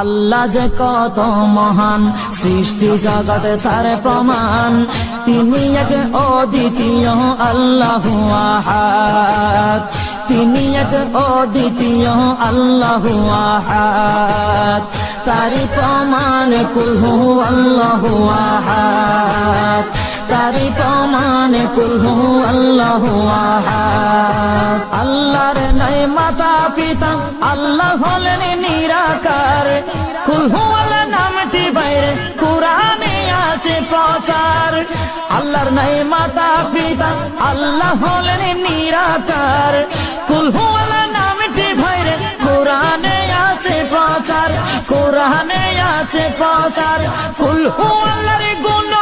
আল্লাহ যে কত মহান, সৃষ্টি জগতে তার প্রমাণ। তিনি এক অদ্বিতীয় আল্লাহু আহাদ, তিনি এক অদ্বিতীয় আল্লাহু আহাদ। তারি প্রমাণ কুল হু আল্লাহু আহাদ, তারি প্রমাণ কুল হু আল্লাহু আহাদ। আল্লাহর নাই মাতা পিতা, আল্লাহ হলেন নিরাকার। কুল হু আল্লাহ নামটি বাইরে কুরআনে আছে প্রচার। আল্লাহর নাই মাতা পিতা, আল্লাহ হলেন নিরাকার। কুল হু আল্লাহ নামটি বাইরে কুরআনে আছে প্রচার, কুরআনে আছে প্রচার। কুল হু আল্লাহর গুণ